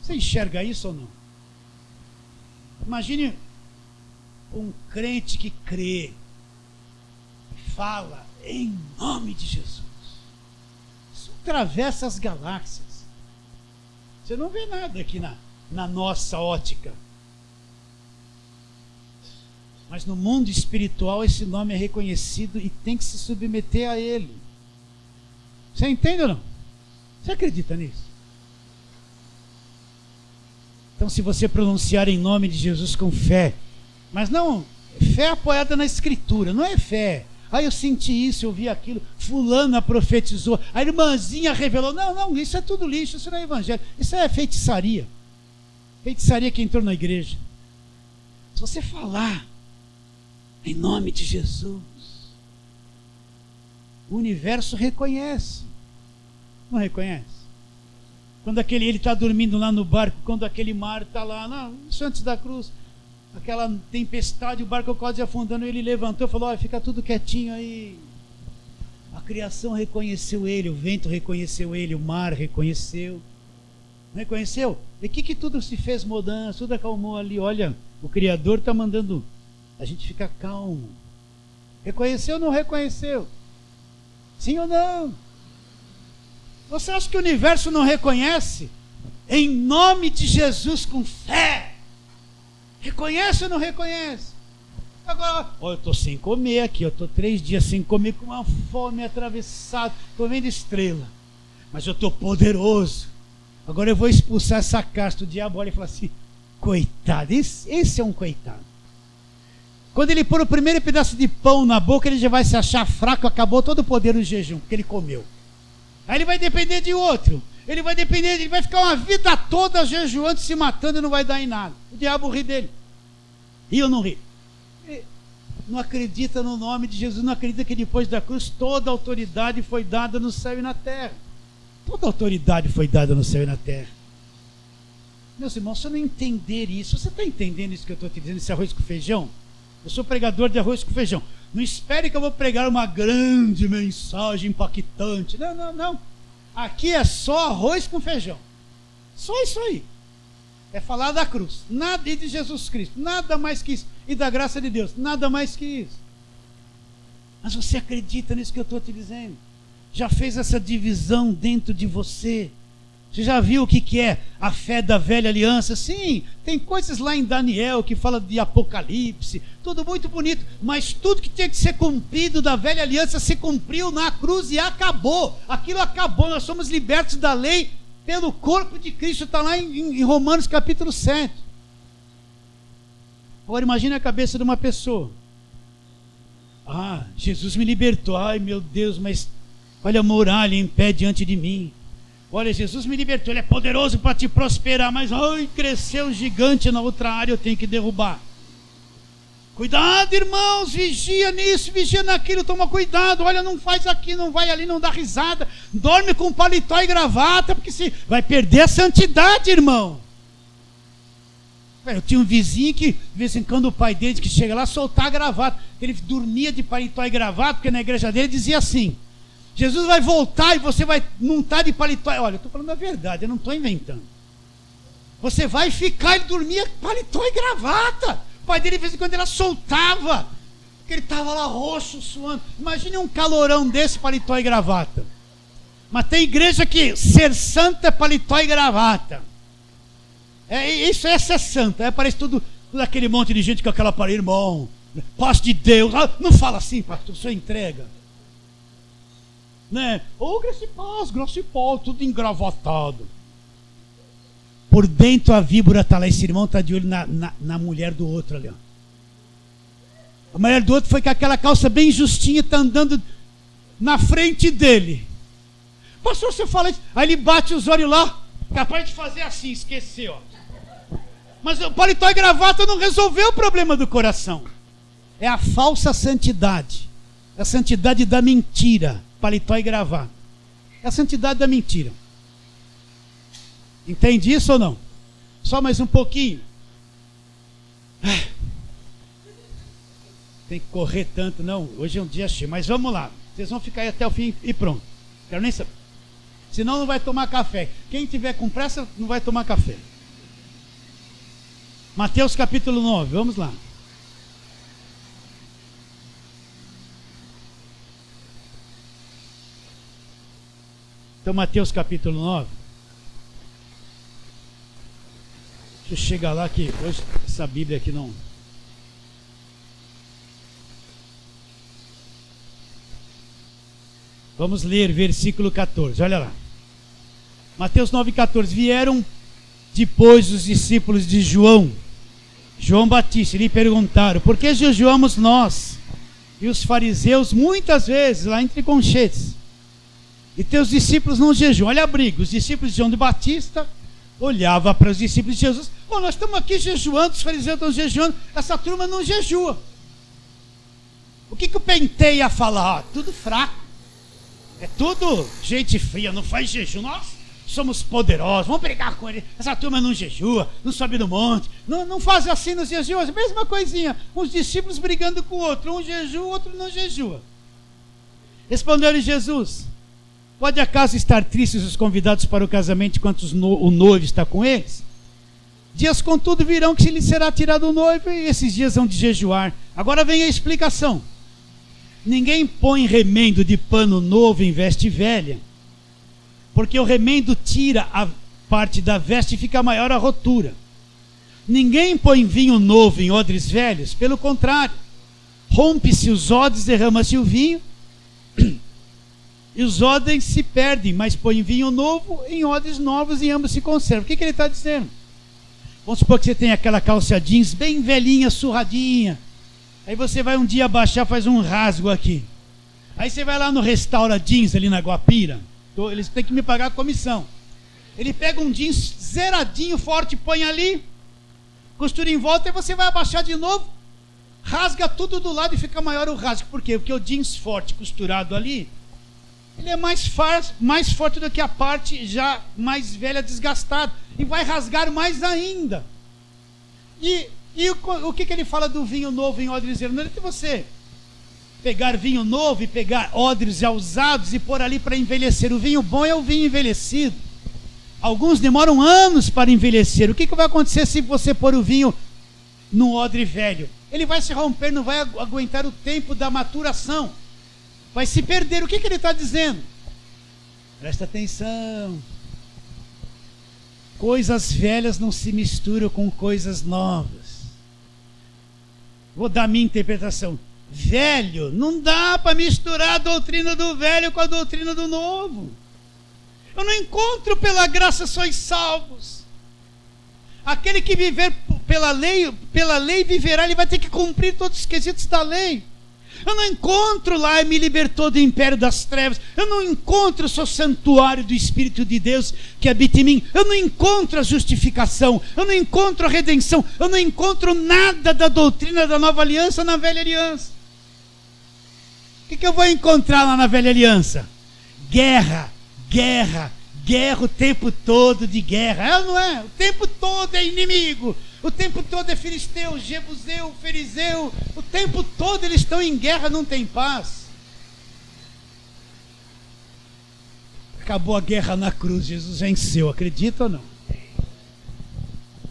Speaker 1: Você enxerga isso ou não? Imagine um crente que crê, fala em nome de Jesus. Isso atravessa as galáxias. Você não vê nada aqui na nossa ótica. Mas no mundo espiritual esse nome é reconhecido e tem que se submeter a ele. Você entende ou não? Você acredita nisso? Então, se você pronunciar em nome de Jesus com fé, mas não, fé apoiada na Escritura, não é fé. Eu senti isso, eu vi aquilo, fulana profetizou, a irmãzinha revelou. Não, isso é tudo lixo, isso não é evangelho, isso é feitiçaria. Feitiçaria que entrou na igreja. Se você falar em nome de Jesus, o universo reconhece. Não reconhece? Quando ele está dormindo lá no barco, quando aquele mar está lá, isso antes da cruz, aquela tempestade, o barco quase afundando, ele levantou e falou: fica tudo quietinho aí. A criação reconheceu ele, o vento reconheceu ele, o mar reconheceu. Reconheceu? E que tudo se fez mudança, tudo acalmou ali. Olha, o Criador está mandando a gente ficar calmo. Reconheceu ou não reconheceu? Sim ou não? Você acha que o universo não reconhece? Em nome de Jesus, com fé. Reconhece ou não reconhece? Agora, eu estou sem comer aqui, eu estou 3 dias sem comer, com uma fome atravessada, estou vendo estrela, mas eu estou poderoso. Agora eu vou expulsar essa casta. O diabo olha e fala assim: coitado, esse é um coitado. Quando ele pôr o primeiro pedaço de pão na boca, ele já vai se achar fraco, acabou todo o poder do jejum, porque ele comeu. Aí ele vai depender de outro. Ele vai ficar uma vida toda jejuando, se matando e não vai dar em nada. O diabo ri dele. Ri ou não ri? Não acredita no nome de Jesus, não acredita que depois da cruz toda a autoridade foi dada no céu e na terra. Toda a autoridade foi dada no céu e na terra. Meus irmãos, se eu não entender isso, você está entendendo isso que eu estou te dizendo, esse arroz com feijão? Eu sou pregador de arroz com feijão. Não espere que eu vou pregar uma grande mensagem impactante. Não. Aqui é só arroz com feijão. Só isso aí. É falar da cruz. Nada de Jesus Cristo. Nada mais que isso. E da graça de Deus. Nada mais que isso. Mas você acredita nisso que eu estou te dizendo? Já fez essa divisão dentro de você? Você já viu o que é a fé da velha aliança? Sim, tem coisas lá em Daniel que fala de Apocalipse, tudo muito bonito, mas tudo que tinha que ser cumprido da velha aliança se cumpriu na cruz e acabou. Aquilo acabou, nós somos libertos da lei pelo corpo de Cristo, está lá em Romanos capítulo 7. Agora imagine a cabeça de uma pessoa. Jesus me libertou, ai meu Deus, mas olha a muralha em pé diante de mim. Olha, Jesus me libertou, Ele é poderoso para te prosperar, mas cresceu gigante na outra área, eu tenho que derrubar. Cuidado, irmãos, vigia nisso, vigia naquilo, toma cuidado. Olha, não faz aqui, não vai ali, não dá risada. Dorme com paletó e gravata, porque se vai perder a santidade, irmão. Eu tinha um vizinho que, de vez em quando, o pai dele que chega lá soltar a gravata. Ele dormia de paletó e gravata, porque na igreja dele dizia assim: Jesus vai voltar e você vai não estar de paletó. Olha, eu estou falando a verdade, eu não estou inventando. Você vai ficar, ele dormia paletó e gravata. O pai dele, de vez em quando, ela soltava, porque ele estava lá roxo, suando. Imagine um calorão desse, paletó e gravata. Mas tem igreja que ser santa é paletó e gravata. Essa é santa. Parece tudo aquele monte de gente com aquela aparelho, irmão, paz de Deus. Não fala assim, pastor, só entrega. Né? Graça e paz, tudo engravatado. Por dentro a víbora está lá, esse irmão está de olho na mulher do outro ali. Ó. A mulher do outro foi com aquela calça bem justinha, está andando na frente dele. Pastor, você fala isso. Aí ele bate os olhos lá, capaz de fazer assim, esqueceu. Mas o paletó e gravata não resolveu o problema do coração. É a falsa santidade. É a santidade da mentira. Paletó e gravata. É a santidade da mentira. Entende isso ou não? Só mais um pouquinho. Tem que correr tanto, não. Hoje é um dia cheio, mas vamos lá. Vocês vão ficar aí até o fim e pronto. Quero nem saber. Senão não vai tomar café. Quem tiver com pressa não vai tomar café. Mateus capítulo 9, vamos lá. Então, Mateus capítulo 9. Deixa eu chegar lá que hoje essa Bíblia aqui não... Vamos ler versículo 14, olha lá. Mateus 9,14. Vieram depois os discípulos de João Batista, e lhe perguntaram: por que jejuamos nós e os fariseus muitas vezes lá entre conchetes, e teus discípulos não jejuam? Olha a briga. Os discípulos de João de Batista olhavam para os discípulos de Jesus: nós estamos aqui jejuando, os fariseus estão jejuando, essa turma não jejua. O que o Pentei ia falar? Tudo fraco. É tudo gente fria, não faz jejum. Nós somos poderosos, vamos brigar com ele. Essa turma não jejua, não sobe no monte, não faz assim nos dias de hoje. Mesma coisinha, os discípulos brigando com o outro. Um jejua, o outro não jejua. Respondeu-lhe Jesus: pode acaso estar tristes os convidados para o casamento enquanto o noivo está com eles? Dias contudo virão que lhe será tirado o noivo, e esses dias hão de jejuar. Agora vem a explicação. Ninguém põe remendo de pano novo em veste velha, porque o remendo tira a parte da veste e fica maior a rotura. Ninguém põe vinho novo em odres velhos, pelo contrário, rompe-se os odres, derrama-se o vinho, e os odres se perdem, mas põe vinho novo em odres novos e ambos se conservam. O que ele está dizendo? Vamos supor que você tem aquela calça jeans bem velhinha, surradinha. Aí você vai um dia abaixar, faz um rasgo aqui. Aí você vai lá no Restaura Jeans, ali na Guapira. Eles têm que me pagar a comissão. Ele pega um jeans zeradinho, forte, põe ali, costura em volta, e você vai abaixar de novo, rasga tudo do lado e fica maior o rasgo. Por quê? Porque o jeans forte, costurado ali, ele é mais forte do que a parte já mais velha, desgastada. E vai rasgar mais ainda. E o que ele fala do vinho novo em odres velhos? Não é de você pegar vinho novo e pegar odres já usados e pôr ali para envelhecer. O vinho bom é o vinho envelhecido. Alguns demoram anos para envelhecer. O que vai acontecer se você pôr o vinho num odre velho? Ele vai se romper, não vai aguentar o tempo da maturação. Vai se perder. O que ele está dizendo? Presta atenção. Coisas velhas não se misturam com coisas novas. Vou dar minha interpretação. Velho, não dá para misturar a doutrina do velho com a doutrina do novo. Eu não encontro pela graça sois salvos. Aquele que viver pela lei viverá, ele vai ter que cumprir todos os quesitos da lei. Eu não encontro lá, me libertou do império das trevas. Eu não encontro, sou santuário do Espírito de Deus que habita em mim. Eu não encontro a justificação. Eu não encontro a redenção. Eu não encontro nada da doutrina da nova aliança na velha aliança. O que eu vou encontrar lá na velha aliança? Guerra, guerra, guerra o tempo todo de guerra. É ou não é? O tempo todo é inimigo. O tempo todo é filisteu, jebuseu, ferizeu. O tempo todo eles estão em guerra, não tem paz. Acabou a guerra na cruz, Jesus venceu, acredita ou não?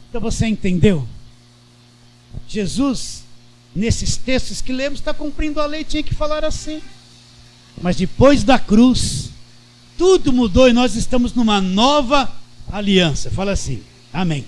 Speaker 1: Então você entendeu? Jesus, nesses textos que lemos, está cumprindo a lei, tinha que falar assim. Mas depois da cruz, tudo mudou e nós estamos numa nova aliança. Fala assim, amém.